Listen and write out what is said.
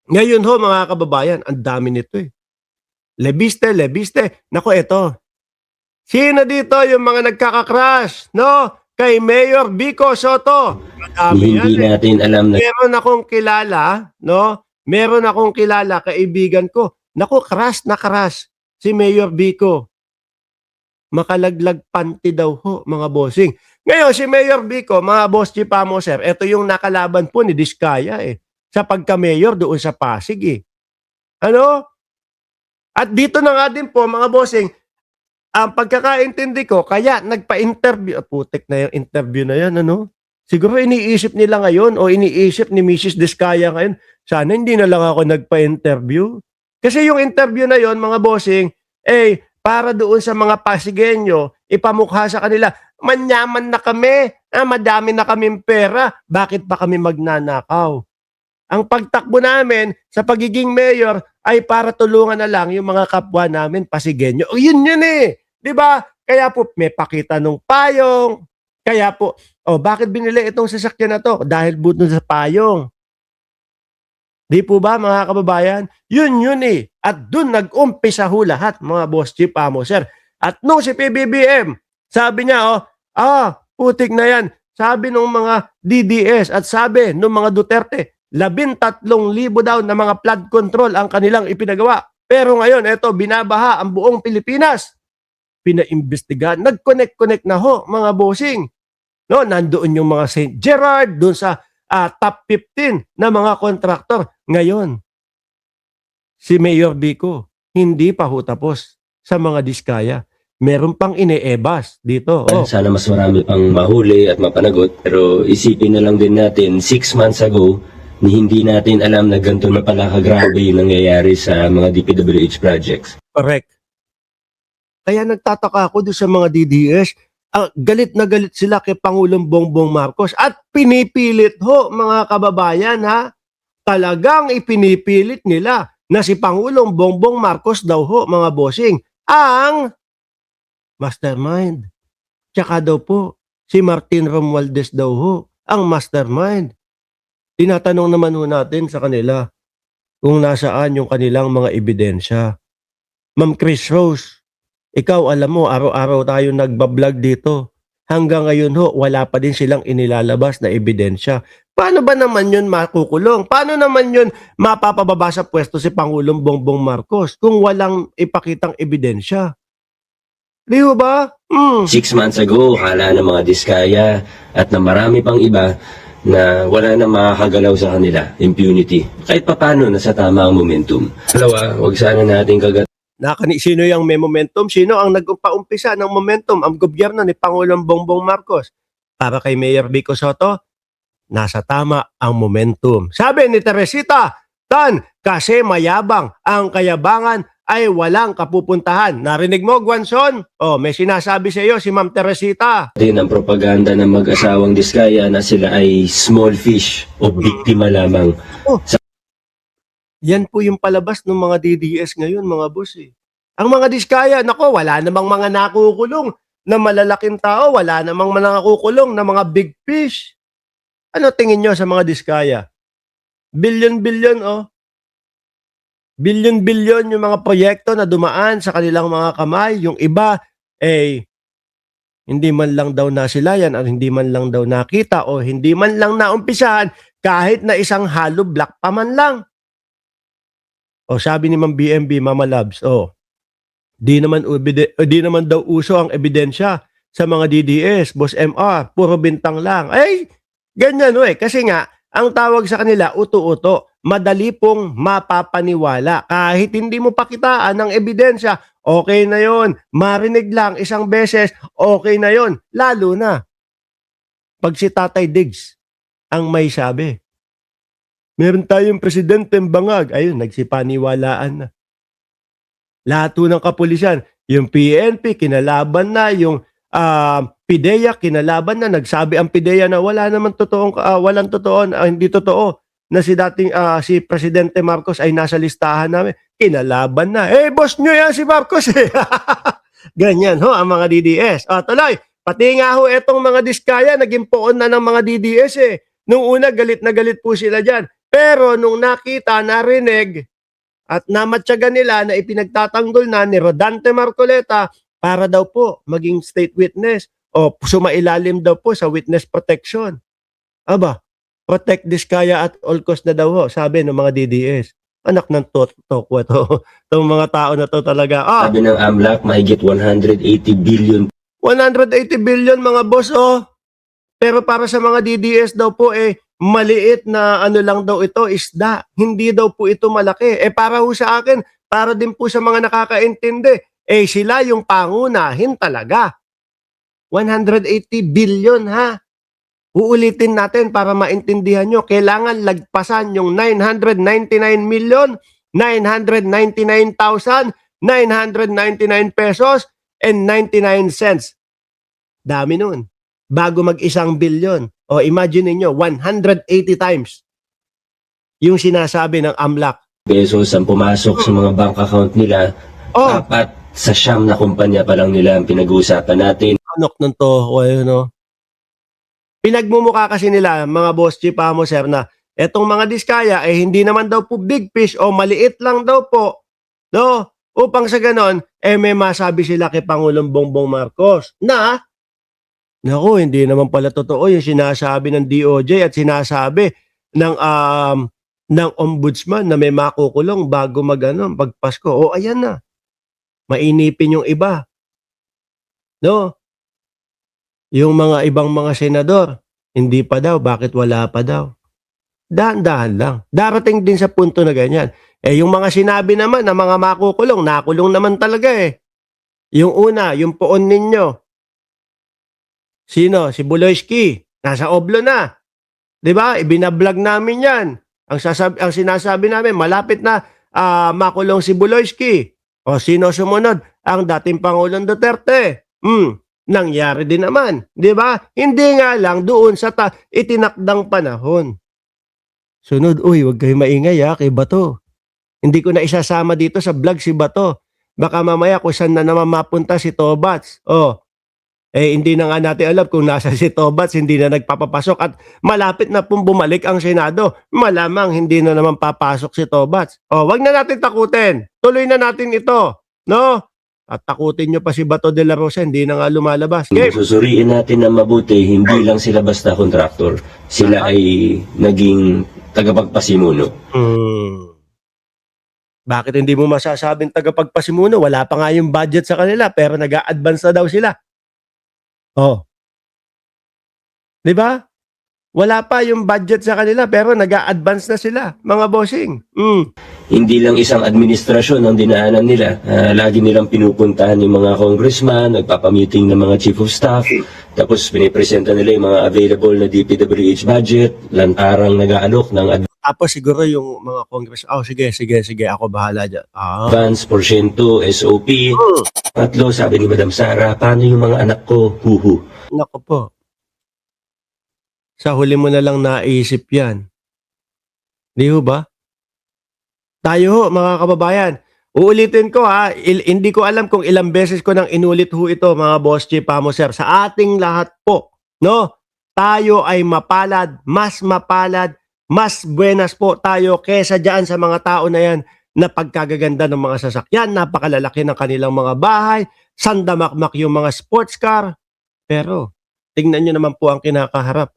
Ngayon ho mga kababayan, ang dami nito eh. Lebiste, lebiste. Naku, eto. Sino dito yung mga nagkaka-crush, no? Kay Mayor Vico Soto. Madami yan Hindi eh. natin alam na Meron akong kilala, no? Meron akong kilala, kaibigan ko. Naku, crush na crush si Mayor Vico. Makalaglag panty daw ho, mga bossing. Ngayon, si Mayor Vico, mga boss Chipamo, sir, ito yung nakalaban po ni Diskaya eh. Sa pagka-mayor doon sa Pasig eh. Ano? At dito na nga din po, mga bossing, ang pagkakaintindi ko, kaya nagpa-interview, putik na yung interview na yan, ano? Siguro iniisip nila ngayon o iniisip ni Mrs. Diskaya ngayon, sana hindi na lang ako nagpa-interview. Kasi yung interview na yon mga bossing, para doon sa mga Pasigueño, ipamukha sa kanila, manyaman na kami, madami na kaming pera, bakit pa kami magnanakaw? Ang pagtakbo namin sa pagiging mayor ay para tulungan na lang yung mga kapwa namin Pasigueño. O yun eh. 'Di ba? Kaya po may pakita nung payong. Kaya po, bakit binili itong sasakyan na to? Dahil buto sa payong. Di po ba mga kababayan? Yun eh. At dun nag-umpisa ho lahat mga boss chief amo sir. At nung si PBBM, sabi niya putik na yan. Sabi nung mga DDS at sabi nung mga Duterte, 13,000 daw na mga flood control ang kanilang ipinagawa. Pero ngayon, eto, binabaha ang buong Pilipinas. Pinaimbestigahan. Nag-connect na ho, mga bossing. No, nandoon yung mga St. Gerard, doon sa top 15 na mga kontraktor. Ngayon, si Mayor Vico, hindi pa ho tapos sa mga diskaya. Meron pang ine-ebas dito. sana mas marami pang mahuli at mapanagot. Pero isipin na lang din natin, 6 months ago, hindi natin alam na ganito na pala kagrabe yung nangyayari sa mga DPWH projects. Correct. Kaya nagtataka ako doon sa mga DDS, galit na galit sila kay Pangulong Bongbong Marcos at pinipilit ho mga kababayan ha, talagang ipinipilit nila na si Pangulong Bongbong Marcos daw ho mga bossing ang mastermind. Tsaka daw po si Martin Romualdez daw ho ang mastermind. Tinatanong naman ho natin sa kanila kung nasaan yung kanilang mga ebidensya. Ma'am Chris Rose, ikaw alam mo, araw-araw tayo nagbablog dito. Hanggang ngayon ho, wala pa din silang inilalabas na ebidensya. Paano ba naman yun makukulong? Paano naman yun mapapababa sa pwesto si Pangulong Bongbong Marcos kung walang ipakitang ebidensya? Di ba? 6 months ago, hala ng mga diskaya at na marami pang iba na wala na makakagalaw sa kanila, impunity. Kahit papano, nasa tama ang momentum. Dalawa, huwag sana natin Sino yung may momentum? Sino ang nagpaumpisa ng momentum? Ang gobyerno ni Pangulong Bongbong Marcos. Para kay Mayor Vico Soto, nasa tama ang momentum. Sabi ni Teresita, kasi mayabang ang kayabangan ay walang kapupuntahan. Narinig mo, Guanzon? May sinasabi sa iyo si Ma'am Teresita. din ang propaganda ng mag-asawang diskaya na sila ay small fish o biktima lamang. Yan po yung palabas ng mga DDS ngayon, mga boss eh. Ang mga diskaya, nako, wala namang mga nakukulong na malalaking tao, wala namang mga nakukulong na mga big fish. Ano tingin nyo sa mga diskaya? Billion-billion, Billion-billion yung mga proyekto na dumaan sa kanilang mga kamay. Yung iba, hindi man lang daw nasilayan at hindi man lang daw nakita o hindi man lang naumpisahan kahit na isang hollow block pa man lang. Sabi ni Ma'am BMB, Mama Labs, di naman daw uso ang ebidensya sa mga DDS, Boss MR, puro bintang lang. Ganyan kasi nga, ang tawag sa kanila, uto-uto, madali pong mapapaniwala. Kahit hindi mo pakitaan ng ebidensya, okay na yon. Marinig lang isang beses, okay na yon. Lalo na, pag si Tatay Diggs ang may sabi, meron tayong presidenteng bangag. Ayun, nagsipaniwalaan na. Lahat ng kapulisan, yung PNP, kinalaban na, yung PIDEA, kinalaban na. Nagsabi ang PIDEA na wala naman walang totoo, hindi totoo na si Presidente Marcos ay nasa listahan namin. Kinalaban na. Boss nyo yan si Marcos eh. Ganyan ang mga DDS. Tuloy, pati nga etong mga diskaya, naging poon na ng mga DDS eh. Nung una, galit na galit po sila dyan. Pero nung nakita, narinig, at namatyagan nila na ipinagtatanggol na ni Rodante Marcoleta para daw po maging state witness o sumailalim daw po sa witness protection. Aba, protect Diskaya at all cost na daw ho, sabi ng mga DDS. Anak ng tokwa to. Itong mga tao na to talaga. Sabi ng AMLAC, mahigit 180 billion 180 billion mga boss, Pero para sa mga DDS daw po, maliit na ano lang daw ito, isda. Hindi daw po ito malaki. Para ho sa akin, para din po sa mga nakakaintindi, sila yung pangunahin talaga. 180 billion ha. Uulitin natin para maintindihan nyo. Kailangan lagpasan yung 999,999,999 pesos and 99 cents. Dami nun. Bago mag-1 billion. O imagine niyo 180 times yung sinasabi ng AMLAC. pesos ang pumasok sa mga bank account nila. Apat sa siyam na kumpanya pa lang nila ang pinag-uusapan natin. Anok ng to, Pinagmumukha kasi nila, mga boss chief mo, sir, na etong mga Diskaya hindi naman daw po big fish o maliit lang daw po. No? Upang sa ganon, may masabi sila kay Pangulong Bongbong Marcos na naku, hindi naman pala totoo yung sinasabi ng DOJ at sinasabi ng ombudsman na may makukulong bago pagpasko. Ayan na. Mainipin yung iba. No? Yung mga ibang mga senador, hindi pa daw. Bakit wala pa daw? Dahan-dahan lang. Darating din sa punto na ganyan. Yung mga sinabi naman na mga makukulong, nakulong naman talaga Yung una, yung poon ninyo. Sino? Si Buloyski. Nasa oblo na. 'Di ba? Ibinablog namin 'yan. Ang sinasabi namin, malapit na makulong si Buloyski. O sino sumunod? Ang dating Pangulong Duterte. Nangyari din naman. 'Di ba? Hindi nga lang doon sa itinakdang panahon. Sunod, wag kayo maingay kay Bato. Hindi ko na isasama dito sa vlog si Bato. Baka mamaya kung saan na naman mapunta si Tobats. Hindi na nga natin alam kung nasa si Tobats, hindi na nagpapapasok at malapit na pong bumalik ang Senado. Malamang hindi na naman papasok si Tobats. Wag na natin takutin. Tuloy na natin ito. No? At takutin nyo pa si Bato de la Rosa, hindi na nga lumalabas. Susuriin natin na mabuti, hindi lang sila basta kontraktor. Sila ay naging tagapagpasimuno. Bakit hindi mo masasabing tagapagpasimuno? Wala pa nga yung budget sa kanila pero nag-a-advance na daw sila. 'Di ba? Wala pa yung budget sa kanila pero nag-a-advance na sila, mga bossing. Hindi lang isang administrasyon ang dinaanan nila. Lagi nilang pinupuntahan yung mga congressman, nagpapameeting ng mga chief of staff, tapos pinipresenta nila yung mga available na DPWH budget, lantarang nag-aalok ng Tapos siguro yung mga congress, sige, ako bahala dyan. advance, porsyento, SOP. Tatlo, sabi ni Madam Sara, paano yung mga anak ko? Huhu. Nako po. Sa huli mo na lang naisip yan. Di ho ba? Tayo ho, mga kababayan. Uulitin ko hindi ko alam kung ilang beses ko nang inulit ho ito, mga boss chief mo, sir. Sa ating lahat po, no? Tayo ay mapalad, mas buenas po tayo kesa dyan sa mga tao na yan na pagkagaganda ng mga sasakyan, napakalalaki ng kanilang mga bahay, sandamakmak yung mga sports car. Pero, tingnan nyo naman po ang kinakaharap.